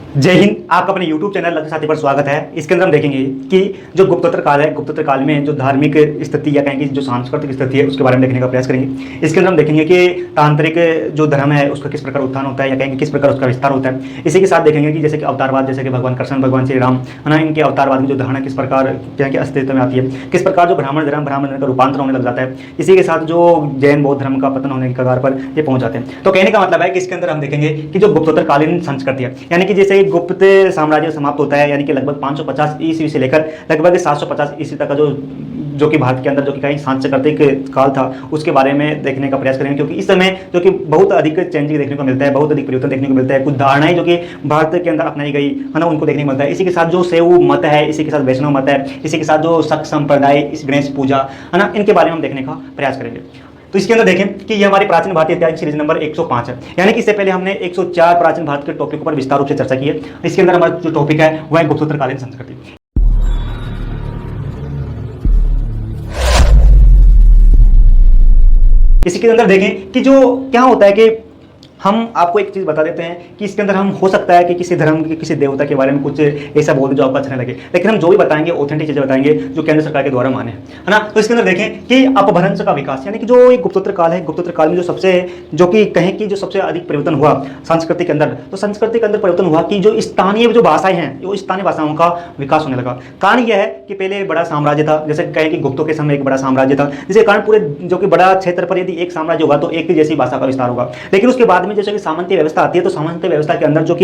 जय हिंद। आपका अपने YouTube चैनल लक्ष्य साथी पर स्वागत है। इसके अंदर हम देखेंगे कि जो गुप्तोत्तर काल है, गुप्तोत्तर काल में जो धार्मिक स्थिति या कहेंगे जो सांस्कृतिक स्थिति है उसके बारे में देखने का प्रयास करेंगे। इसके अंदर हम देखेंगे कि तांत्रिक जो धर्म है उसका किस प्रकार उत्थान होता है या कहेंगे किस प्रकार उसका विस्तार होता है। इसी के साथ देखेंगे कि जैसे कि अवतारवाद, जैसे कि भगवान कृष्ण, भगवान श्री राम है ना, इनके अवतारवाद की जो धारणा किस प्रकार कहेंगे अस्तित्व में आती है, किस प्रकार जो ब्राह्मण धर्म का रूपांतर होने लग जाता है। इसी के साथ जो जैन बौद्ध धर्म का पतन होने की कगार पर ये पहुंच जाते हैं। तो कहने का मतलब है कि इसके अंदर हम देखेंगे कि जो गुप्तोत्तर कालीन संस्कृति है, यानी कि जैसे गुप्त साम्राज्य समाप्त होता है, यानी कि लगभग 550 ईस्वी से लेकर लगभग 750 ईस्वी तक का जो कि भारत के अंदर जो कि कहीं सांस्कृतिक काल था उसके बारे में देखने का प्रयास करेंगे। क्योंकि इस समय जो कि बहुत अधिक चेंजिंग देखने को मिलता है, बहुत अधिक परिवर्तन देखने को मिलता है, कुछ धारणाएं जो कि भारत के अंदर अपनाई गई है ना उनको देखने को मिलता है। इसी के साथ जो शैव मत है, इसी के साथ वैष्णव मत है, इसी के साथ जो शक संप्रदाय, इस गणेश पूजा है ना, इनके बारे में हम देखने का प्रयास करेंगे। तो इसके अंदर देखें कि ये हमारी प्राचीन भारतीय इतिहास सीरीज नंबर 105 है, यानी कि इससे पहले हमने 104 प्राचीन भारत के टॉपिक पर विस्तार रूप से चर्चा की है। इसके अंदर हमारा जो टॉपिक है वह है गुप्तोत्तर कालीन संस्कृति। इसी के अंदर देखें कि जो क्या होता है कि हम आपको एक चीज़ बता देते हैं कि इसके अंदर हम हो सकता है कि किसी धर्म के किसी देवता के बारे में कुछ ऐसा बोल दे जो आपको अच्छा नहीं लगे, लेकिन हम जो भी बताएंगे ऑथेंटिक चीज़ें बताएंगे जो केंद्र सरकार के द्वारा माने है ना। तो इसके अंदर देखें कि अपभ्रंश का विकास, यानी कि जो एक गुप्तोत्तर काल है, गुप्तोत्तर काल में जो सबसे जो कि कहें कि जो सबसे अधिक परिवर्तन हुआ संस्कृति के अंदर, तो संस्कृति के अंदर परिवर्तन हुआ कि जो स्थानीय जो भाषाएं हैं, जो स्थानीय भाषाओं का विकास होने लगा। कारण यह है कि पहले बड़ा साम्राज्य था, जैसे कहें कि गुप्तों के समय एक बड़ा साम्राज्य था, जिसके कारण पूरे जो कि बड़ा क्षेत्र पर यदि एक साम्राज्य होगा तो एक ही जैसी भाषा का विस्तार होगा। लेकिन उसके बाद में जैसे कि सामंती व्यवस्था आती है, तो सामंती व्यवस्था के अंदर जो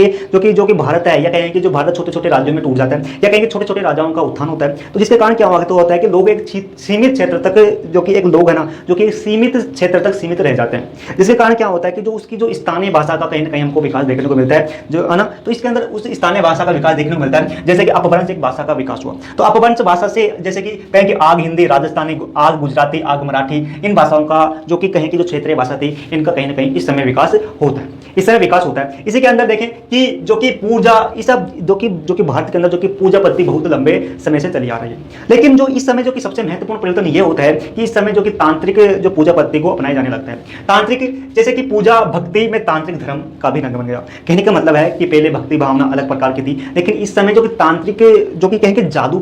कि भारत है या कहें कि जो भारत छोटे छोटे राज्यों में टूट जाता है या कहेंगे छोटे छोटे राजाओं का उत्थान होता है। तो जिसके कारण क्या होता है कि लोग एक सीमित क्षेत्र तक, जो कि एक लोग है ना जो कि सीमित क्षेत्र तक सीमित रह जाते हैं। जिसके कारण क्या होता है कि जो उसकी जो स्थानीय भाषा का कहीं ना कहीं हमको विकास देखने को मिलता है, जो है ना। तो इसके अंदर उस स्थानीय भाषा का विकास देखने को मिलता है, जैसे कि अपभ्रंश एक भाषा का विकास हुआ। तो अपभ्रंश भाषा से जैसे कि कहें कि आग हिंदी, राजस्थानी, आग गुजराती, आग मराठी, इन भाषाओं का जो कि कहें कि जो क्षेत्रीय भाषा थी इनका कहीं ना कहीं इस समय विकास होता है, इस समय विकास होता है। इसी के अंदर देखें कि जो कि पूजा, इस सब जो कि भारत के अंदर जो कि पूजा पद्धति बहुत लंबे समय से चली आ रही है। लेकिन जो इस समय जो कि सबसे महत्वपूर्ण परिवर्तन ये होता है कि इस समय जो कि तांत्रिक जो पूजा पद्धति को अपनाया जाने लगता है। तांत्रिक जैसे कि पूजा भक्ति में तांत्रिक धर्म का भी रंग बन गया। कहने का मतलब है कि पहले भक्ति भावना अलग प्रकार की थी, लेकिन इस समय जो कि तांत्रिक जो कि कहेंगे जादू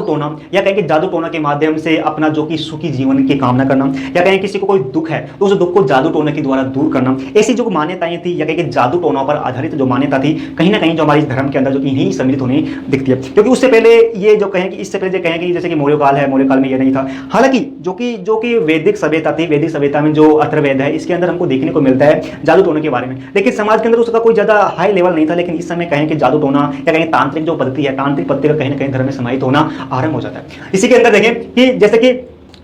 टोना या कहेंगे जादू टोना के माध्यम से अपना जो कि सुखी जीवन की कामना करना, या कहें किसी को कोई दुख है तो उस दुख को जादू टोना के द्वारा दूर करना, ऐसी जो मान्यताएं थी या कहेंगे जादू टोना पर आधारित जो मान्यता थी कहीं ना कहीं जो हमारे इस धर्म के अंदर जो कि यही सम्मिलित होने दिखती है। क्योंकि उससे पहले ये जो कहें कि इससे पहले कहें कि जैसे कि मौर्य काल है, मौर्य काल में ये नहीं था। हालांकि जो कि वैदिक सभ्यता थी, वैदिक सभ्यता में जो अथर्ववेद है इसके अंदर हमको देखने को मिलता है जादू टोने के बारे में, लेकिन समाज के अंदर उसका कोई ज्यादा हाई लेवल नहीं था। लेकिन इस समय कहें कि जादू टोना या कहें तांत्रिक जो पद्धति है, तांत्रिक पद्धति का कहीं ना कहीं धर्म में समाहित होना आरंभ हो जाता है। इसी के अंदर देखें कि जैसे कि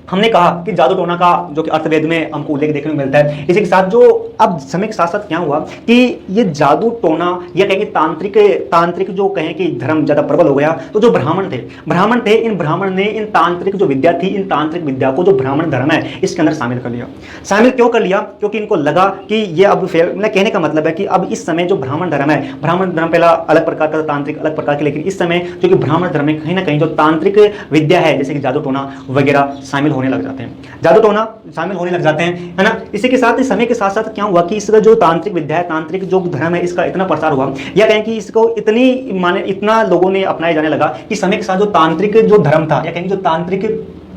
हमने कहा कि जादू टोना का जो कि अर्थवेद में हमको उल्लेख देखने को मिलता है। इसी के साथ जो अब समय के साथ साथ क्या हुआ कि ये जादू टोना या कहेंगे तांत्रिक जो कहें कि धर्म ज्यादा प्रबल हो गया। तो जो ब्राह्मण थे, इन ब्राह्मण ने इन तांत्रिक जो विद्या थी, इन तांत्रिक विद्या को जो ब्राह्मण धर्म है इसके अंदर शामिल कर लिया। शामिल क्यों कर लिया? क्योंकि इनको लगा कि ये अब कहने का मतलब है कि अब इस समय जो ब्राह्मण धर्म है, ब्राह्मण धर्म पहला अलग प्रकार का, तांत्रिक अलग प्रकार के, लेकिन इस समय जो कि ब्राह्मण धर्म में कहीं ना कहीं जो तांत्रिक विद्या है जैसे कि जादू टोना वगैरह शामिल होने लग जाते हैं, जादू टोना शामिल होने लग जाते हैं, है ना। इसी के साथ समय के साथ साथ क्या हुआ कि इसका जो तांत्रिक विद्या है, तांत्रिक जो धर्म है इसका इतना प्रसार हुआ या कहें कि इसको इतना लोगों ने अपनाया जाने लगा कि समय के साथ जो तांत्रिक जो धर्म था या कहेंगे जो तांत्रिक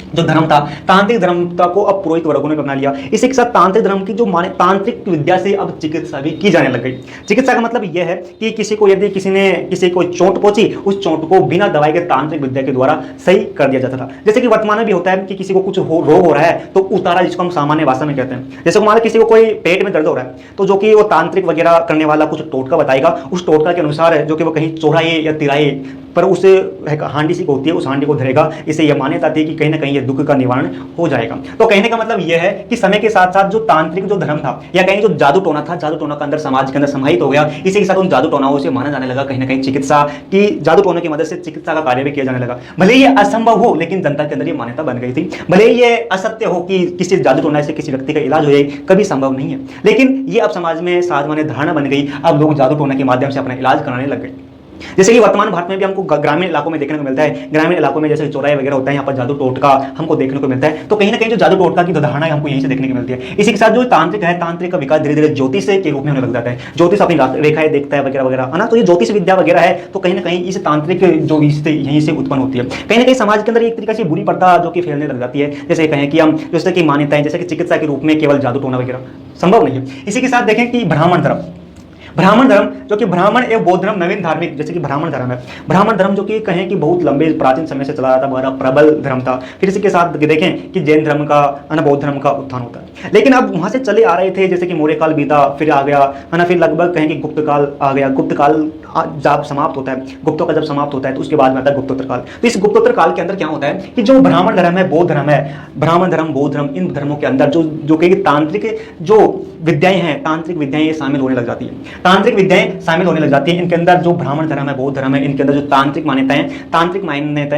जो धर्म था, तांत्रिक धर्मता को अब पुरोहित वर्गों ने अपना लिया। इसी के साथ तांत्रिक धर्म की जो तांत्रिक विद्या से अब चिकित्सा भी की जाने लग गई। चिकित्सा का मतलब यह है कि किसी को यदि किसी को चोट पहुंची, उस चोट को बिना दवाई के तांत्रिक विद्या के द्वारा सही कर दिया जाता था। जैसे कि वर्तमान में भी होता है कि किसी को कुछ रोग हो रहा है तो उतारा, जिसको हम सामान्य भाषा में कहते हैं। जैसे मान किसी को कोई पेट में दर्द हो रहा है तो जो कि वो तांत्रिक वगैरह करने वाला कुछ टोटका बताएगा, उस टोटका के अनुसार जो कि वो कहीं चौराहे या तिराहे पर उसे हांडी सी होती है, उस हांडी को धरेगा। इससे यह मान्यता थी कि कहीं ना कहीं यह दुख का निवारण हो जाएगा। तो कहने का मतलब यह है कि समय के साथ साथ जो तांत्रिक जो धर्म था या कहीं जो जादू टोना था, जादू टोना का अंदर समाज के अंदर समाहित हो गया। इसी के साथ उन जादू टोनाओं से माना जाने लगा कहीं ना कहीं चिकित्सा की, जादू टोने की मदद से चिकित्सा का कार्य भी किया जाने लगा। भले ये असंभव हो लेकिन जनता के अंदर ये मान्यता बन गई थी। भले ये असत्य हो कि किसी जादू टोना से किसी व्यक्ति का इलाज हो जाए, कभी संभव नहीं है, लेकिन ये अब समाज में सामान्य धारणा बन गई। अब लोग जादू टोना के माध्यम से अपना इलाज कराने लग गए। जैसे कि वर्तमान भारत में भी हमको ग्रामीण इलाकों में देखने को मिलता है, ग्रामीण इलाकों में जैसे चौराहे वगैरह होता है, यहाँ पर जादू टोटका हमको देखने को मिलता है। तो कहीं ना कहीं जो जादू टोटका की धारणा है हमको यहीं से देखने को मिलती है। इसी के साथ जो तांत्रिक है, तांत्रिक का विकास धीरे धीरे ज्योतिष के रूप में होने लग जाता है। ज्योतिष अपनी रेखाएं देखता है वगैरह वगैरह, है ना। तो ये ज्योतिष विद्या वगैरह है, तो कहीं ना कहीं इस तांत्रिक जो यहीं से उत्पन्न होती है। कहीं ना कहीं समाज के अंदर एक तरीके से बुरी प्रथा जो कि फैलने लग जाती है। जैसे कहें कि हम जैसे कि मान्यताएं, जैसे कि चिकित्सा के रूप में केवल जादू टोना वगैरह संभव नहीं है। इसी के साथ देखें कि ब्राह्मण धर्म, ब्राह्मण धर्म जो कि ब्राह्मण एवं बौद्ध धर्म नवीन धार्मिक, जैसे कि ब्राह्मण धर्म है। ब्राह्मण धर्म जो कि कहें कि बहुत लंबे प्राचीन समय से चला आता बड़ा प्रबल धर्म था। फिर इसी के साथ देखें कि जैन धर्म का, है ना, बौद्ध धर्म का उत्थान होता है। लेकिन अब वहां से चले आ रहे थे, जैसे कि मौर्य काल बीता, फिर आ गया, है ना, फिर लगभग कहें कि गुप्त काल आ गया। गुप्त काल जब समाप्त होता है, गुप्तों का जब समाप्त होता है तो उसके बाद में आता है गुप्तोत्तर काल। तो इस गुप्तोत्तर काल के अंदर क्या होता है कि जो ब्राह्मण धर्म है, बौद्ध धर्म है, ब्राह्मण धर्म, बौद्ध धर्म, इन धर्मों के अंदर जो कि तांत्रिक जो विद्याएं हैं, तांत्रिक विद्याएं शामिल होने लग जाती है। तांत्रिक विद्याएं शामिल होने लग जाती है इनके अंदर। जो ब्राह्मण धर्म है, बौद्ध धर्म है, इनके अंदर जो तांत्रिक मान्यताएं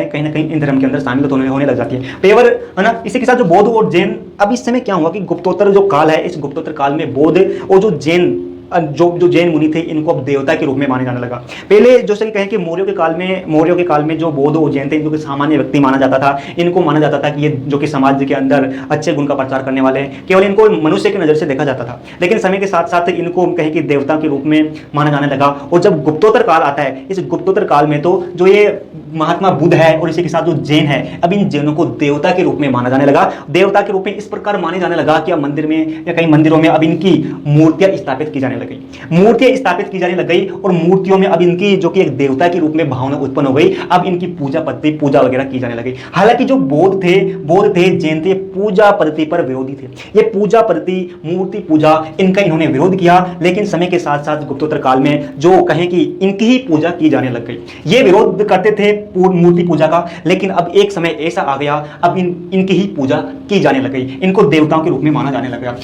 कहीं ना कहीं इन धर्म के अंदर शामिल होने लग जाती है। पेवर, है ना। इसी के साथ जो बौद्ध और जैन, अब इस समय क्या हुआ कि गुप्तोत्तर जो काल है, इस गुप्तोत्तर काल में बौद्ध और जो जैन जो जैन मुनि थे, इनको अब देवता के रूप में माने जाने लगा। पहले जैसे कि कहें कि मौर्यों के काल में जो बौद्ध और जैन थे, इनको सामान्य व्यक्ति माना जाता था। इनको माना जाता था कि ये जो कि समाज के अंदर अच्छे गुण का प्रचार करने वाले हैं, केवल इनको मनुष्य की नजर से देखा जाता था। लेकिन समय के साथ साथ इनको कहें कि देवता के रूप में माना जाने लगा। और जब गुप्तोत्तर काल आता है, इस गुप्तोत्तर काल में तो जो ये महात्मा बुद्ध है और इसी के साथ जो जैन है, अब इन जैनों को देवता के रूप में माना जाने लगा। देवता के रूप में इस प्रकार माने जाने लगा कि अब मंदिर में या कई मंदिरों में अब इनकी मूर्तियां स्थापित की जाने लगी, मूर्तियां स्थापित की जाने लग गई। और मूर्तियों में अब इनकी जो कि एक देवता के रूप में भावना उत्पन्न हो गई। अब इनकी पूजा वगैरह की जाने लगी। हालांकि जो बौद्ध थे, जैन थे, पूजा पद्धति पर विरोधी थे। ये पूजा पद्धति, मूर्ति पूजा, इनका इन्होंने विरोध किया। लेकिन समय के साथ साथ गुप्तोत्तर काल में जो कहें कि इनकी ही पूजा की जाने लग गई। ये विरोध करते थे मूर्ति पूजा का, लेकिन अब एक समय ऐसा आ गया, अब इनकी ही पूजा की जाने लग गई, इनको देवताओं के रूप में माना जाने लग गया।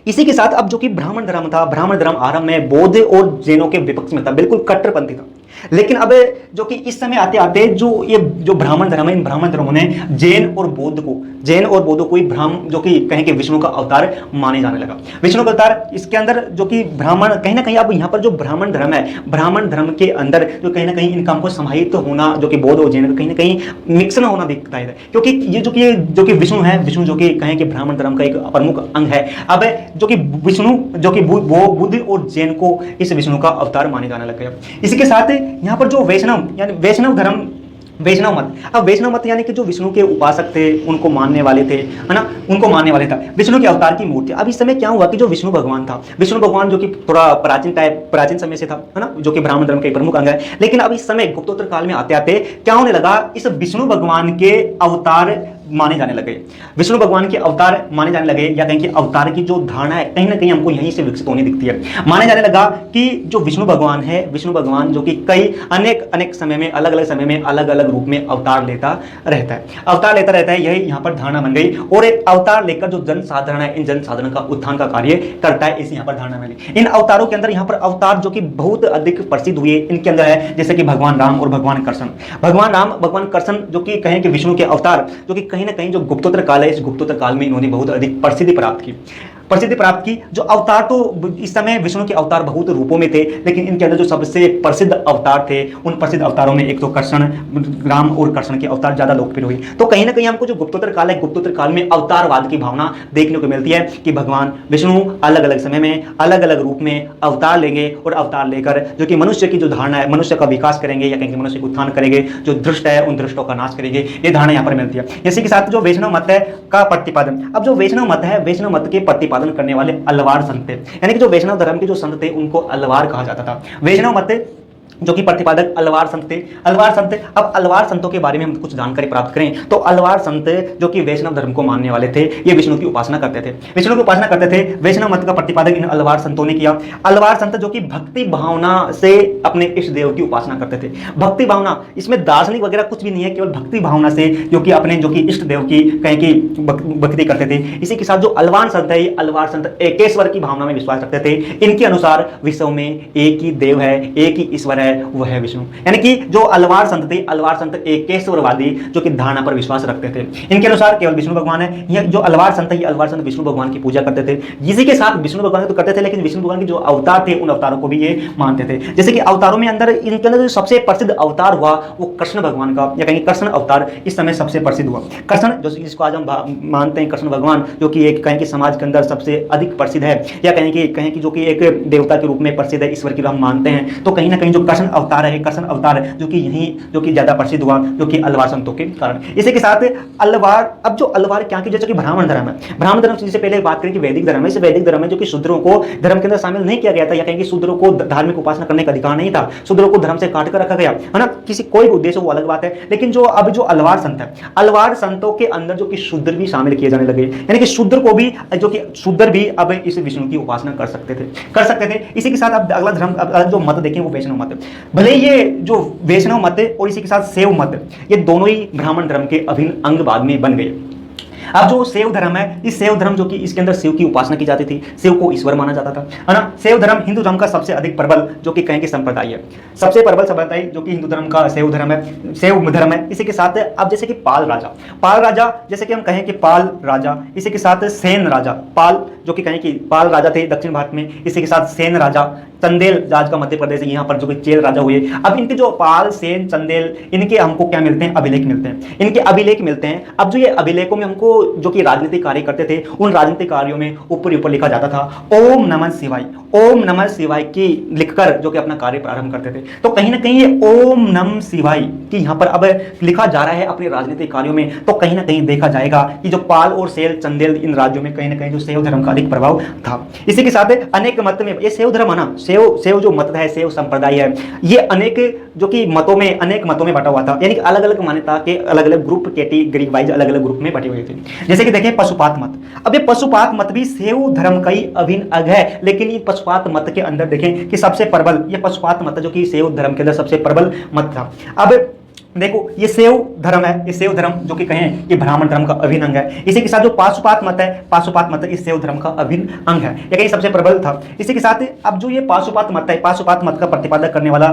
इसी के साथ अब जो कि ब्राह्मण धर्म था, ब्राह्मण धर्म आरंभ में बौद्ध और जैनों के विपक्ष में था, बिल्कुल कट्टरपंथी था। लेकिन अब जो कि इस समय आते आते जो ब्राह्मण धर्म है, इन ब्राह्मण धर्मों ने जैन और बौद्ध को ही ब्राह्मण जो कि कहें कि विष्णु का अवतार माने जाने लगा। विष्णु का अवतार इसके अंदर जो कि ब्राह्मण कहीं ना कहीं, अब यहाँ पर जो ब्राह्मण धर्म है, ब्राह्मण धर्म के अंदर जो कहीं ना कहीं इनका हमको समाहित होना, जो कि बौद्ध और जैन का कहीं ना कहीं मिक्सन होना दिखता है। क्योंकि ये जो कि विष्णु है, विष्णु जो कि कहें कि ब्राह्मण धर्म का एक प्रमुख अंग है। अब जो कि विष्णु जो कि वो बुद्ध और जैन को इस विष्णु का अवतार माने जाने लग गया। इसी के साथ यहाँ पर जो वैष्णव यानी वैष्णव धर्म, वैष्णव मत, अब वैष्णव मत यानी कि जो विष्णु के उपासक थे, उनको मानने वाले थे, है ना, उनको मानने वाले था विष्णु के अवतार की मूर्ति। अब इस समय क्या हुआ कि जो विष्णु भगवान था, विष्णु भगवान जो कि थोड़ा प्राचीन समय से था, है ना, जो कि ब्राह्मण धर्म का एक प्रमुख अंग है। लेकिन अब इस समय गुप्तोत्तर काल में आते आते क्या होने लगा, इस विष्णु भगवान के अवतार माने जाने लगे, विष्णु भगवान के अवतार माने जाने लगे, या कहीं कि अवतार की जो धारणा है कहीं ना कहीं हमको यहीं से विकसित होने दिखती है। माने जाने लगा कि जो विष्णु भगवान है, विष्णु भगवान जो कि कई अनेक समय में अलग अलग रूप में अवतार लेता रहता है, यही यहाँ पर धारणा बन गई। और एक अवतार लेकर जो जन साधारण है, इन जन साधारण का उत्थान का कार्य करता है, इसी यहाँ पर धारणा मिली। इन अवतारों के अंदर यहाँ पर अवतार जो कि बहुत अधिक प्रसिद्ध हुए इनके अंदर है, जैसे कि भगवान राम और भगवान कृष्ण। भगवान राम, भगवान कृष्ण जो कि कहें कि विष्णु के अवतार, जो कि कहीं ना कहीं जो गुप्तोत्तर काल है, इस गुप्तोत्तर काल में इन्होंने बहुत अधिक प्रसिद्धि प्राप्त की। जो अवतार, तो इस समय विष्णु के अवतार बहुत रूपों में थे, लेकिन इनके अंदर जो सबसे प्रसिद्ध अवतार थे, उन प्रसिद्ध अवतारों में एक तो कृष्ण, राम और कृष्ण के अवतार ज्यादा लोकप्रिय हुई। तो कहीं ना कहीं हमको जो गुप्तोत्तर काल है, गुप्तोत्तर काल में अवतारवाद की भावना देखने को मिलती है कि भगवान विष्णु अलग अलग समय में अलग अलग रूप में अवतार लेंगे, और अवतार लेकर जो कि मनुष्य की जो धारणा है, मनुष्य का विकास करेंगे, या कहीं मनुष्य का उत्थान करेंगे, जो दृष्ट है उन दृष्टों का नाश करेंगे। ये धारणा यहाँ पर मिलती है। इसी के साथ जो वैष्णव मत है का प्रतिपादन, अब जो वैष्णव मत है, वैष्णव मत के प्रतिपादन करने वाले अलवार संत थे, यानी कि जो वैष्णव धर्म के जो संत थे उनको अलवार कहा जाता था। वैष्णव मत जो कि प्रतिपादक अलवार संत थे। अब अलवार संतों के बारे में हम कुछ जानकारी प्राप्त करें तो अलवार संत जो कि वैष्णव धर्म को मानने वाले थे, ये विष्णु की उपासना करते थे। वैष्णव मत का प्रतिपादक इन अलवार संतों ने किया। अलवार संत जो कि भक्ति भावना से अपने इष्ट देव की उपासना करते थे। भक्ति भावना, इसमें दार्शनिक वगैरह कुछ भी नहीं है, केवल भक्ति भावना से जो कि अपने जो कि इष्ट देव की कहीं की भक्ति करते थे। इसी के साथ जो अलवार संत है, अलवार संत एकेश्वर की भावना में विश्वास रखते थे। इनके अनुसार विश्व में एक ही देव है, एक ही ईश्वर है, वह है विष्णु। यानी कि जो अलवार संत थे, अलवार संत एकेश्वरवादी जो कि धारणा पर विश्वास रखते थे, इनके अनुसार केवल विष्णु भगवान है। ये जो अलवार संत है, ये अलवार संत विष्णु भगवान की पूजा करते थे। इसी के साथ विष्णु भगवान तो करते थे, लेकिन विष्णु भगवान के जो अवतार थे उन अवतारों को भी ये मानते थे। जैसे कि अवतारों में अंदर इनके अंदर जो सबसे प्रसिद्ध अवतार हुआ वो कृष्ण भगवान का, या कहेंगे कृष्ण अवतार इस समय सबसे प्रसिद्ध हुआ। कृष्ण जो जिसको आज हम मानते हैं कृष्ण भगवान, जो कि एक कहें कि समाज के अंदर सबसे अधिक प्रसिद्ध है, या कहें कि जो कि एक देवता के रूप में प्रसिद्ध है, ईश्वर की हम मानते हैं। तो कहीं ना कहीं जो कृष्ण अवतार है, कृष्ण अवतार जो कि यही जो कि ज्यादा प्रसिद्ध हुआ, जो कि अलवार संतों के कारण। इसी के साथ अलवार, अब जो अलवार क्या की, जैसे कि ब्राह्मण धर्म है, ब्राह्मण धर्म से पहले बात करें कि वैदिक धर्म है। इस वैदिक धर्म में जो कि शूद्रों को धर्म के अंदर शामिल नहीं किया गया था, या कहेंगे शूद्रों को धार्मिक उपासना करने का अधिकार नहीं था, शूद्रों को धर्म से काट कर रखा गया है ना, किसी कोई भी उद्देश्य वो अलग बात है। लेकिन जो अब जो अलवार संत है, अलवार संतों के अंदर जो कि शूद्र भी शामिल किए जाने लगे, यानी कि शूद्र को भी, जो कि शूद्र भी अब इस विष्णु की उपासना कर सकते थे। इसी के साथ अब अगला धर्म, अब जो मत देखें वो वैष्णव मत। भले ये जो वैष्णव मत और इसी के साथ शैव मत, ये दोनों ही ब्राह्मण धर्म के अभिन्न अंग बाद में बन गए। अब जो शैव धर्म है, इस शैव धर्म जो कि इसके अंदर शिव की उपासना की जाती थी, शिव को ईश्वर माना जाता था, है ना। शैव धर्म हिंदू धर्म का सबसे अधिक प्रबल जो कि कहें कि संप्रदाय है, सबसे प्रबल संप्रदाय जो कि हिंदू धर्म का शैव धर्म है, शैव धर्म है। इसी के साथ अब जैसे कि पाल राजा जैसे कि हम कहें कि पाल राजा, इसी के साथ सेन राजा, पाल जो कि कहें कि पाल राजा थे दक्षिण भारत में, इसी के साथ सेन राजा, चंदेल राज का मध्य प्रदेश, यहाँ पर जो कि चेल राजा हुए। अब इनके जो पाल, सेन, चंदेल, इनके हमको क्या मिलते हैं, अभिलेख मिलते हैं, इनके अभिलेख मिलते हैं। अब जो ये अभिलेखों में हमको जो कि राजनीतिक कार्य करते थे, उन राजनीतिक कार्यों में ऊपर लिखा जाता था ओम नमः शिवाय, ओम नमः शिवाय की लिखकर जो कि अपना कार्य प्रारंभ करते थे। तो कहीं ना कहीं ये ओम नमः शिवाय की यहाँ पर अब लिखा जा रहा है अपने राजनीतिक कार्यों में, तो कहीं ना कहीं देखा जाएगा कि जो पाल और सेल, चंदेल, इन राज्यों में कहीं ना कहीं जो शैव धर्म का अधिक प्रभाव था। इसी के साथ अनेक मत में ये शैव धर्म है ना, शैव जो मत है, शैव संप्रदाय है, ये अनेक जो कि मतों में, अनेक मतों में बटा हुआ था, यानी कि अलग अलग मान्यता के अलग अलग ग्रुप, कैटेगरी वाइज अलग अलग ग्रुप में बटे हुए थे। जैसे कि देखें पशुपात मत, अब ये पशुपात मत भी शैव धर्म का ही अभिन्न अंग है, लेकिन ये पशुपात मत के अंदर देखें कि सबसे प्रबल ये पशुपात मत जो कि शैव धर्म के अंदर सबसे प्रबल मत था। अब देखो ये शैव धर्म है, ये शैव धर्म जो कि कहें कि ब्राह्मण धर्म का अभिन्न अंग है। इसी के साथ जो पाशुपात मत है, पाशुपात मत इस शैव धर्म का अभिन्न अंग है, ये कहीं सबसे प्रबल था। इसी के साथ अब जो ये पाशुपात मत है, पाशुपात मत का प्रतिपादन करने वाला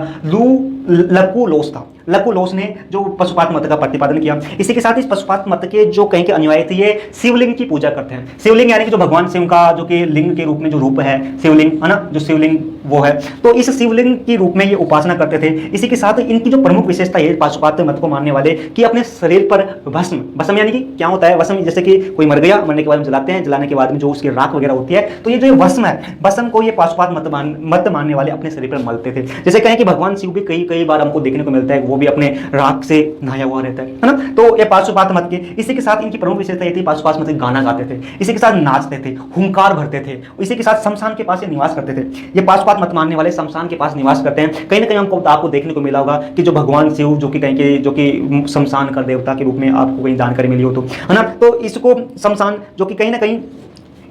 लकुलोस था। लकुलोस ने जो पशुपात मत का प्रतिपादन किया। इसी के साथ इस पशुपात मत के जो कहीं के अनुयायी थे, ये शिवलिंग की पूजा करते हैं। शिवलिंग यानी कि जो भगवान शिव का जो कि लिंग के रूप में जो रूप है शिवलिंग, है ना, जो शिवलिंग वो है, तो इस शिवलिंग के रूप में ये उपासना करते थे। इसी के साथ इनकी जो प्रमुख विशेषता है पाशुपात मत को मानने वाले कि अपने शरीर पर भस्म यानी कि क्या होता है भस्म, जैसे कि कोई मर गया, मरने के बाद में जलाते हैं, जलाने के बाद में जो उसकी राख वगैरह होती है, तो ये जो भस्म है, भस्म को ये पाशुपात मत मानने वाले अपने शरीर पर मलते थे। जैसे कहें कि भगवान शिव भी कई बार हमको देखने को मिलता है, वो भी अपने राख से नहाया हुआ रहता है ना। तो ये पाशुपात मत के, इसी के साथ इनकी प्रमुख विशेषता ये थी, पाशुपात मत गाना गाते थे, इसी के साथ नाचते थे, हुंकार भरते थे, इसी के साथ शमशान के पास ये निवास करते थे। ये पाशुपात मत मानने वाले शमशान के पास निवास करते हैं। कहीं ना कहीं हमको आपको देखने को मिला होगा कि जो भगवान शिव जो कि कहीं जो कि शमशान का देवता के रूप में आपको कहीं जानकारी मिली हो तो, है ना। तो इसको शमशान जो कि कहीं ना कहीं,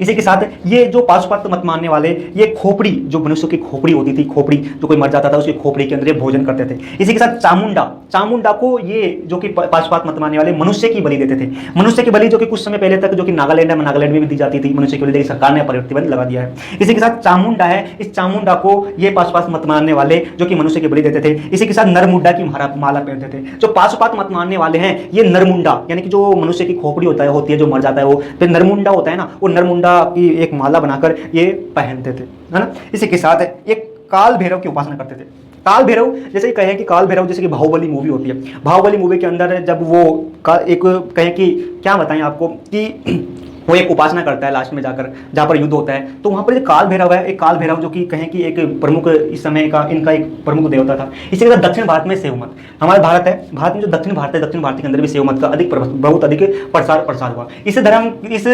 इसी के साथ ये जो पाशुपात मत मानने वाले, ये खोपड़ी जो मनुष्य की खोपड़ी होती थी, खोपड़ी जो कोई मर जाता था उसकी खोपड़ी के अंदर ये भोजन करते थे। इसी के साथ चामुंडा को ये जो कि पाशुपात मत मानने वाले मनुष्य की बलि देते थे। मनुष्य की बलि जो कि कुछ समय पहले तक जो कि नागालैंड में भी दी जाती थी मनुष्य की बलि, सरकार ने प्रतिबंध लगा दिया है। इसी के साथ चामुंडा है, इस चामुंडा को ये पाशुपात मत मानने वाले जो कि मनुष्य की बलि देते थे। इसी के साथ नरमुंडा की माला पहनते थे। जो पाशुपात मत मानने वाले हैं, ये नरमुंडा यानी कि जो मनुष्य की खोपड़ी होती है जो मर जाता है, वो फिर नरमुंडा होता है ना, वो नरमुंडा की एक माला बनाकर ये पहनते थे, है ना। इसी के साथ एक काल भैरव की उपासना करते थे। काल भैरव जैसे कहें कि काल भैरव जैसे कि बाहुबली मूवी होती है, बाहुबली मूवी के अंदर जब वो एक कहें कि क्या बताएं आपको कि वो एक उपासना करता है लास्ट में जाकर, जहाँ पर युद्ध होता है, तो वहाँ पर एक काल भैरव है, एक काल भैरव जो कि कहें कि एक प्रमुख इस समय का इनका एक प्रमुख देवता था। इसी के साथ दक्षिण भारत में शैव मत, हमारे भारत है, भारत में जो दक्षिण भारत है, दक्षिण भारत के अंदर भी शैव मत का बहुत अधिक प्रसार हुआ। इस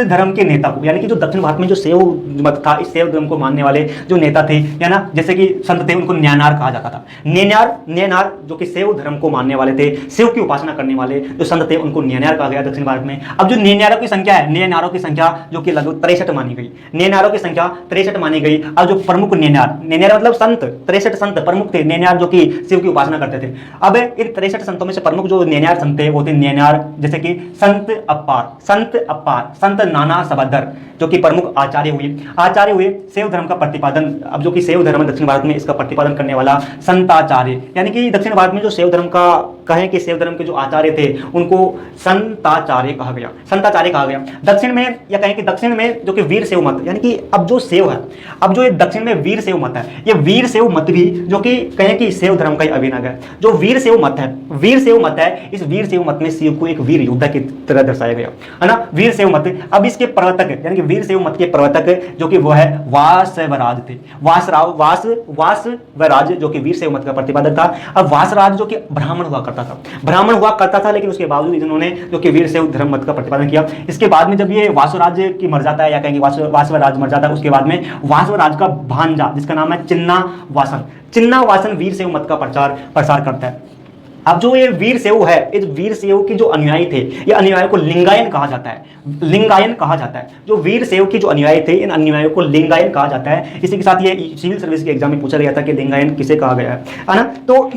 धर्म के नेता को, यानी कि जो दक्षिण भारत में जो शैव मत था, इस शैव धर्म को मानने वाले जो नेता थे, या ना जैसे कि संत थे, उनको न्यानार कहा जाता था। न्यानार जो कि शैव धर्म को मानने वाले थे, शिव की उपासना करने वाले जो संत थे, उनको न्यानार कहा गया दक्षिण भारत में। अब जो न्यानारों की संख्या है, न्यानारों की संख्या जो कि लगभग 63 मानी गई, नेन्यारों की संख्या 63 मानी गई। अब जो प्रमुख नेन्यार, नेन्यार मतलब संत, 63 संत प्रमुख थे नेन्यार जो कि शिव की उपासना करते थे। अब इन 63 संतों में से प्रमुख जो नेन्यार संत थे वो थे नेन्यार जैसे कि संत अप्पार, संत नाना सबदर जो कि प्रमुख आचार्य हुए शैव धर्म का प्रतिपादन। अब जो कि शैव धर्म है दक्षिण भारत में, इसका प्रतिपादन करने वाला संताचार्य, यानी कि दक्षिण भारत में जो शैव धर्म का कहें कि शैव धर्म के जो आचार्य थे उनको संताचार्य कहा गया। दक्षिण में या कहें कि दक्षिण में जो कि वीर शैव मत, यानी कि अब जो शैव है, अब जो ये दक्षिण में वीर शैव मत है, ये वीर शैव मत भी जो कि कहें कि शैव धर्म का ही अभिन्न है। जो वीर शैव मत है, इस वीर शैव मत में शिव को एक वीर योद्धा की तरह दर्शाया गया है ना, वीर शैव मत। अब इसके प्रवर्तक यानी कि वीर शैव मत के प्रवर्तक जो कि वो है वासवराज थे, वासवराज जो कि वीर शैव मत का प्रतिपादक था। अब वासराज जो कि ब्राह्मण हुआ करता था, लेकिन उसके बावजूद इन्होंने जो कि वीर शैव धर्म मत का प्रतिपादन किया। इसके बाद में जब ये वासवराज की मर जाता है या कहेंगे वासवराज मर जाता है, उसके बाद में वासवराज का भांजा जिसका नाम है चिन्ना वासन वीर शैव मत का प्रसार करता है। अब जो ये वीर शैव है, इस वीर शैव के जो अनुयायी थे, ये अनुयायी को लिंगायन कहा जाता है। जो वीर शैव के जो अनुयायी थे, इन अनुयायियों को लिंगायन कहा जाता है। इसी के साथ ये सिविल सर्विस के एग्जाम में पूछा गया था कि लिंगायन किसे कहा गया है ना। तो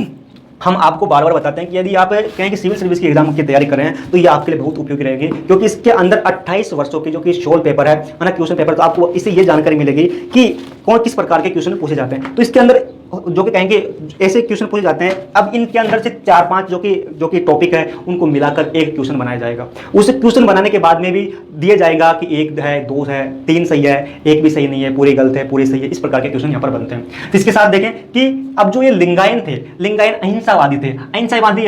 हम आपको बार बार बताते हैं कि यदि आप कहें कि सिविल सर्विस की एग्जाम की तैयारी कर रहे हैं तो ये आपके लिए बहुत उपयोगी रहेगी, क्योंकि इसके अंदर 28 वर्षों की जो कि शोल पेपर है ना, क्वेश्चन पेपर, तो आपको इससे ये जानकारी मिलेगी कि कौन किस प्रकार के क्वेश्चन पूछे जाते हैं। तो इसके अंदर जो कि कहेंगे ऐसे क्वेश्चन पूछे जाते हैं। अब इनके अंदर से 4-5 जो कि टॉपिक है उनको मिलाकर एक क्वेश्चन बनाया जाएगा। उस क्वेश्चन बनाने के बाद में भी दिया जाएगा कि 1 है, 2 है, 3 सही है, 1 भी सही नहीं है, पूरी गलत है, पूरी सही है। इस प्रकार के क्वेश्चन यहाँ पर बनते हैं। तो इसके साथ देखें कि अब जो ये लिंगायन थे, लिंगायन अहिंसावादी थे। अहिंसावादी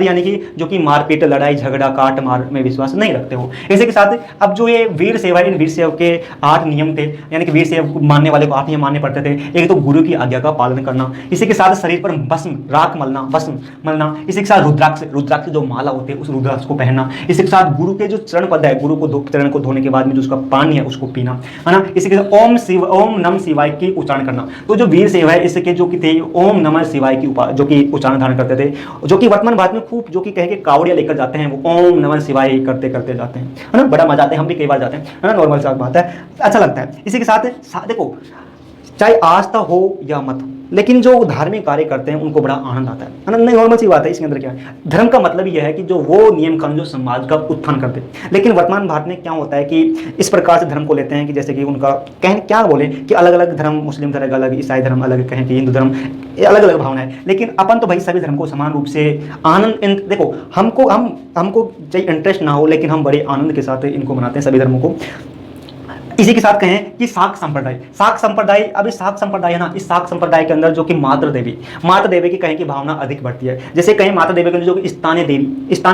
यानी कि जो कि मारपीट, लड़ाई झगड़ा, काट मार में विश्वास नहीं रखते हो। इसी के साथ अब जो ये वीर शैव है, इन वीर शैव के 8 नियम थे, यानी कि वीर शैव मानने वाले को 8 नियम मानने पड़ते थे। एक तो गुरु की आज्ञा का पालन करना, इसी के साथ शरीर पर भस्म राख मलना, इसी के साथ रुद्राक्ष जो माला होते हैं उस रुद्राक्ष को पहनना, इसी के साथ गुरु के जो चरण पद है, गुरु को चरण को धोने के बाद में जो उसका पानी है उसको पीना, है ना। इसी के साथ ओम नम शिवाय की उच्चारण करना। तो जो वीर शैव है इसके जो कि थे ओम नमः शिवाय की जो कि उच्चारण धारण करते थे, जो कि वर्तमान भारत में खूब जो कि कहेंगे कावड़िया लेकर जाते हैं, वो ओम नमः शिवाय करते जाते हैं, है ना। बड़ा मजा आता है, हम भी कई बार जाते हैं, है ना, नॉर्मल सा बात है, अच्छा लगता है। इसी के साथ देखो, चाहे आस्था हो या मत हो, लेकिन जो धार्मिक कार्य करते हैं उनको बड़ा आनंद आता है ना, नहीं नॉर्मल सी बात है। इसके अंदर क्या है, धर्म का मतलब यह है कि जो वो नियम कानून जो समाज का उत्थान करते हैं। लेकिन वर्तमान भारत में क्या होता है कि इस प्रकार से धर्म को लेते हैं कि जैसे कि उनका कहें क्या बोले कि अलग अलग धर्म, मुस्लिम धर्म अलग, ईसाई धर्म अलग, कहें कि हिंदू धर्म, अलग अलग भावना है। लेकिन अपन तो भाई सभी धर्म को समान रूप से आनंद, देखो हमको चाहे इंटरेस्ट ना हो, लेकिन हम बड़े आनंद के साथ इनको मनाते हैं सभी धर्मों को। इसी के साथ कहें कि शाक्त संप्रदाय, अब इस शाक्त संप्रदाय है ना, इस शाक्त संप्रदाय के अंदर जो कि मातृ देवी की कहें कि भावना अधिक बढ़ती है। जैसे कहें मातृ देवी के अंदर जो स्थानीय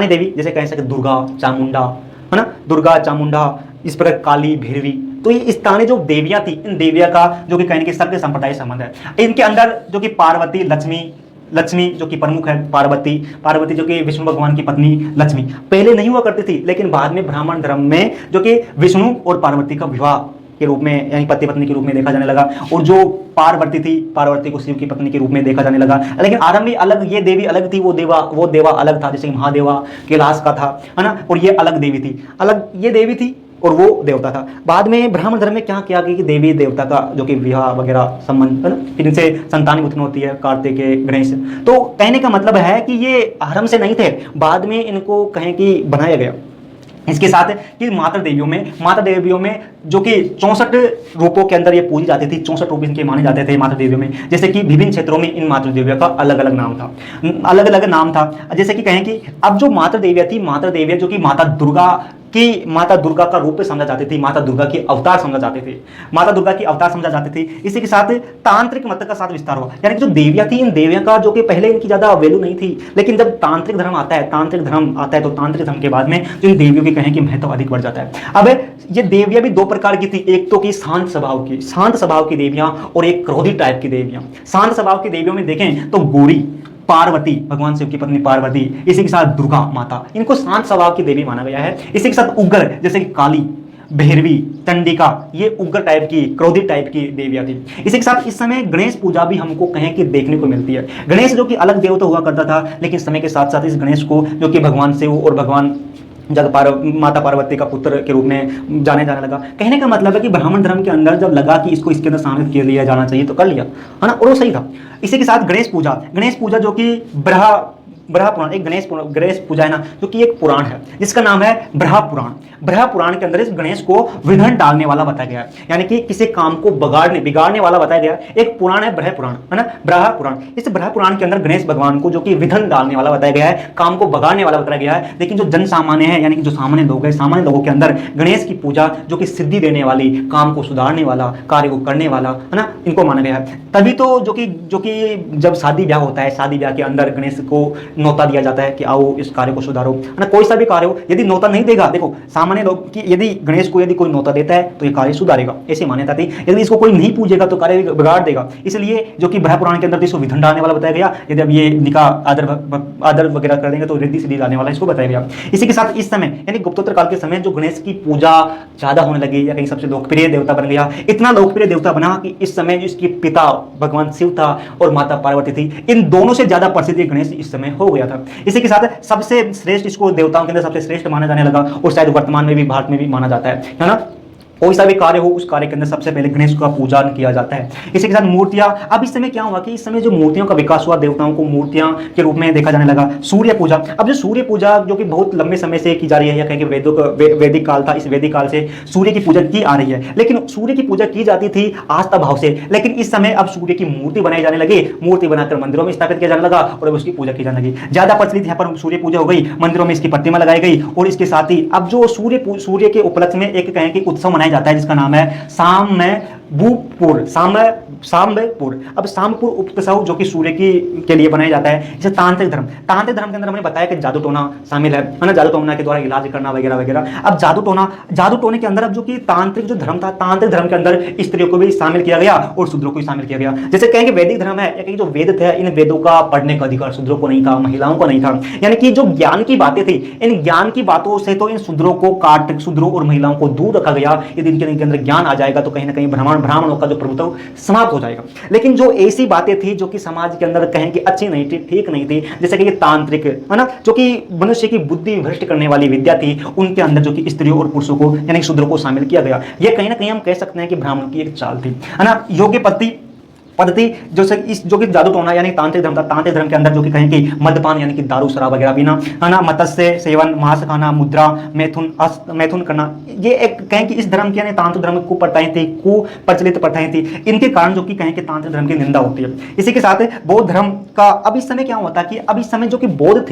देवी जैसे कह सकते दुर्गा चामुंडा, है ना, दुर्गा चामुंडा, इस प्रकार काली भैरवी। तो ये स्थानीय जो देवियां थी, इन देवियां का जो कि कहने के सबके संप्रदाय संबंध है। इनके अंदर जो कि पार्वती, लक्ष्मी जो कि प्रमुख है, पार्वती जो कि विष्णु भगवान की पत्नी लक्ष्मी पहले नहीं हुआ करती थी, लेकिन बाद में ब्राह्मण धर्म में जो कि विष्णु और पार्वती का विवाह के रूप में यानी पति पत्नी के रूप में देखा जाने लगा। और जो पार्वती को शिव की पत्नी के रूप में देखा जाने लगा। लेकिन आरंभ में अलग ये देवी अलग थी, वो देवा अलग था, जैसे महादेवा कैलाश का था, है ना, और ये अलग देवी थी, अलग ये देवी थी और वो देवता था। बाद में ब्राह्मण धर्म में क्या किया कि देवी देवता का जो कि विवाह वगैरह संबंध, है ना, फिर इनसे संतान उत्पन्न होती है, कार्तिक गणेश। तो कहने का मतलब है कि ये आरंभ से नहीं थे, बाद में इनको कहें कि बनाया गया। इसके साथ कि माता देवियों में जो कि 64 रूपों के अंदर ये पूजी जाती थी, 64 रूप इनके माने जाते थे माता देवियों में। जैसे कि विभिन्न क्षेत्रों में इन माता देवियों का अलग अलग नाम था। जैसे कि कहें कि अब जो माता देवियां जो कि माता दुर्गा का रूप समझा जाती थी, माता दुर्गा की अवतार समझा जाते थे। इसी के साथ तांत्रिक मत का साथ विस्तार हुआ, यानी कि जो देवियां थी, इन देवियों का जो कि पहले इनकी ज्यादा वैल्यू नहीं थी, लेकिन जब तांत्रिक धर्म आता है तो तांत्रिक धर्म के बाद में जो इन देवियों की कहें कि महत्व अधिक बढ़ जाता है। अब ये देवियां भी 2 प्रकार की थी, एक तो कि शांत स्वभाव की देवियां और एक क्रोधी टाइप की देवियां। शांत स्वभाव की देवियों में देखें तो गौरी, पार्वती, भगवान शिव की पत्नी पार्वती, इसी के साथ दुर्गा माता, इनको शांत स्वभाव की देवी माना गया है। इसी के साथ उग्र जैसे कि काली, भैरवी, चंडिका, ये उग्र टाइप की, क्रोधी टाइप की देवियां थी। इसी के साथ इस समय गणेश पूजा भी हमको कहें कि देखने को मिलती है। गणेश जो कि अलग देवता हुआ करता था, लेकिन समय के साथ साथ इस गणेश को जो कि भगवान शिव और भगवान माता पार्वती का पुत्र के रूप में जाने जाने लगा। कहने का मतलब है कि ब्राह्मण धर्म के अंदर जब लगा कि इसको इसके अंदर शामिल कर लिया जाना चाहिए तो कर लिया, है ना, और वो सही था। इसी के साथ गणेश पूजा जो कि बृहद पुराण, एक गणेश पूजा है ना, जो कि एक पुराण है जिसका नाम है बृहद पुराण। बृहद पुराण के अंदर इस गणेश को विघ्न डालने वाला बताया गया है, यानी कि किसी काम को बिगाड़ने वाला बताया गया है। एक पुराण है बृहद पुराण, है ना, बृहद पुराण। इस बृहद पुराण के अंदर गणेश भगवान को जो कि विघ्न डालने वाला बताया गया है, काम को बगाड़ने वाला बताया गया है। लेकिन जो जन सामान्य है, यानी कि जो सामान्य लोग हैं, सामान्य लोगों के अंदर गणेश की पूजा जो कि सिद्धि देने वाली, काम को सुधारने वाला, कार्य को करने वाला, है ना, इनको माना गया है। तभी तो जो कि जब शादी ब्याह होता है, शादी ब्याह के अंदर गणेश को न्योता दिया जाता है कि आओ इस कार्य को सुधारो, है ना। कोई सा भी कार्य हो, यदि न्योता नहीं देगा, देखो सामान्य लोग कि यदि गणेश को यदि कोई न्योता देता है तो ये कार्य सुधारेगा, ऐसी मान्यता थी। यदि इसको कोई नहीं पूजेगा तो कार्य बिगाड़ देगा। इसलिए जो कि बृहद पुराण के अंदर इसको विघ्न डालने वाला बताया गया। यदि अब ये निकाह आदर वगैरह कर देंगे तो रिद्धि सिद्धि लाने वाला इसको बताया गया। इसी के साथ इस समय यानी गुप्तोत्तर काल के समय जो गणेश की पूजा ज्यादा होने लगी, या कहीं सबसे लोकप्रिय देवता बन गया। इतना लोकप्रिय देवता बना कि इस समय इसके पिता भगवान शिव था और माता पार्वती थी, इन दोनों से ज्यादा प्रसिद्ध गणेश इस समय हो गया था। इसी के साथ सबसे श्रेष्ठ, इसको देवताओं के अंदर सबसे श्रेष्ठ माना जाने लगा, और शायद वर्तमान में भी भारत में भी माना जाता है ना। कोई सा भी कार्य हो, उस कार्य के अंदर सबसे पहले गणेश का पूजन किया जाता है। इसी के साथ मूर्तियां, अब इस समय क्या हुआ कि इस समय जो मूर्तियों का विकास हुआ, देवताओं को मूर्तियां के रूप में देखा जाने लगा। सूर्य पूजा, अब जो सूर्य पूजा जो कि बहुत लंबे समय से की जा रही है, या कहेंगे वैदिक काल था, इस वैदिक काल से सूर्य की पूजा की आ रही है। लेकिन सूर्य की पूजा की जाती थी आस्था भाव से, लेकिन इस समय अब सूर्य की मूर्ति बनाई जाने लगी, मूर्ति बनाकर मंदिरों में स्थापित किया जाने लगा और उसकी पूजा की जाने लगी। ज्यादा प्रचलित यहाँ पर सूर्य पूजा हो गई, मंदिरों में इसकी प्रतिमा लगाई गई। और इसके साथ ही अब जो सूर्य के उपलक्ष्य में एक कहें कि उत्सव मनाया जाता है जिसका नाम है साम्यपुर। अब साम्यपुर उत्सव जो कि सूर्य के लिए बनाया जाता है। जैसे तांत्रिक धर्म के अंदर हमने बताया कि जादू टोना शामिल है ना, जादू टोना के द्वारा इलाज करना वगैरह वगैरह। अब जादू टोने के अंदर अब जो कि तांत्रिक जो धर्म था, तांत्रिक धर्म के अंदर स्त्रियों को भी शामिल किया गया और शूद्रों को भी शामिल किया गया। जैसे कहेंगे वैदिक धर्म है, या जो वेद थे, इन वेदों का पढ़ने का अधिकार शूद्रों को नहीं था, महिलाओं को नहीं था। यानी कि जो ज्ञान की बातें थी, इन ज्ञान की बातों से तो इन शूद्रों और महिलाओं को दूर रखा गया। यदि इनके अंदर ज्ञान आ जाएगा तो कहीं ना कहीं ब्राह्मणों का जो प्रभुत्व समाप्त हो जाएगा। लेकिन जो ऐसी बातें थी जो कि समाज के अंदर कहें कि अच्छी नहीं थी, ठीक नहीं थी, जैसे कि ये तांत्रिक, है ना, जो कि मनुष्य की बुद्धि भ्रष्ट करने वाली विद्या थी, उनके अंदर जो कि स्त्रियों और पुरुषों को यानी शूद्रों को शामिल किया गया। ये कहीं ना कहीं हम कह सकते हैं कि ब्राह्मणों की एक चाल थी, है ना। योग्य पद्धति जो कि जादू टोना यानी तांत्रिक धर्म था। तांत्रिक धर्म के अंदर जो कि कहें कि मद्यपान यानी कि दारू शराब वगैरह पीना, है ना, मत्स्य सेवन, मांस खाना, मुद्रा, मैथुन करना, ये एक कहें कि इस धर्म की यानी तांत्रिक धर्म की कुप्रचलित प्रथाएं थी। इनके कारण जो कि कहें कि तांत्रिक धर्म की निंदा होती है। इसी के साथ बौद्ध धर्म का अब इस समय क्या होता है कि अब इस समय जो कि बौद्धों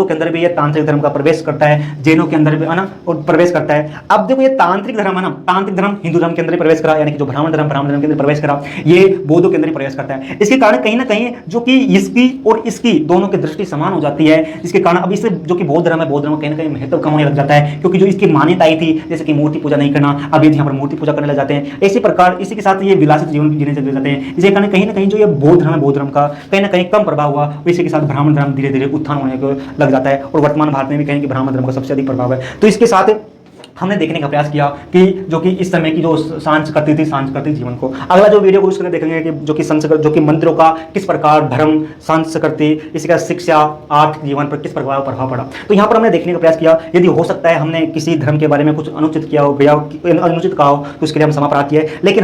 के अंदर भी ये तांत्रिक धर्म का प्रवेश करता है, जैनों के अंदर भी, है ना, और प्रवेश करता है। अब देखो ये तांत्रिक धर्म है ना, तांत्रिक धर्म हिंदू धर्म के अंदर प्रवेश करा, यानी कि जो ब्राह्मण धर्म के अंदर प्रवेश करा, ये बौद्धों के अंदर प्रवेश करता है। इसके कारण कहीं ना कहीं जो कि इसकी और इसकी दोनों की दृष्टि समान हो जाती है। इसके कारण अब इससे जो कि बौद्ध धर्म है, बौद्ध धर्म कहीं ना कहीं महत्व कम होने लग जाता है, क्योंकि जो इसकी मान्यताएं थी जैसे कि मूर्ति पूजा नहीं करना, अब ये यहाँ पर मूर्ति पूजा करने लग जाते हैं। इसी प्रकार इसी के साथ ये विलासित जीवन जीने लग जाते हैं। इसके कारण कहीं ना कहीं जो ये बौद्ध धर्म का कहीं ना कहीं कम प्रभाव हुआ। इसी के साथ ब्राह्मण धर्म धीरे धीरे उत्थान होने को लग जाता है, और वर्तमान भारत में भी कहें कि ब्राह्मण धर्म का सबसे अधिक प्रभाव है। तो इसके साथ हमने देखने का प्रयास किया कि जो कि इस समय की जो सांस्कृतिक जीवन को, अगला जो वीडियो को उसके देखेंगे कि जो कि मंत्रों का किस प्रकार धर्म, संस्कृति, इसी का शिक्षा, आर्थिक जीवन पर किस प्रकार प्रभाव पड़ा। तो यहाँ पर हमने देखने का प्रयास किया। यदि हो सकता है हमने किसी धर्म के बारे में कुछ अनुचित कहा हो तो उसके लिए हम क्षमा प्रार्थी है, लेकिन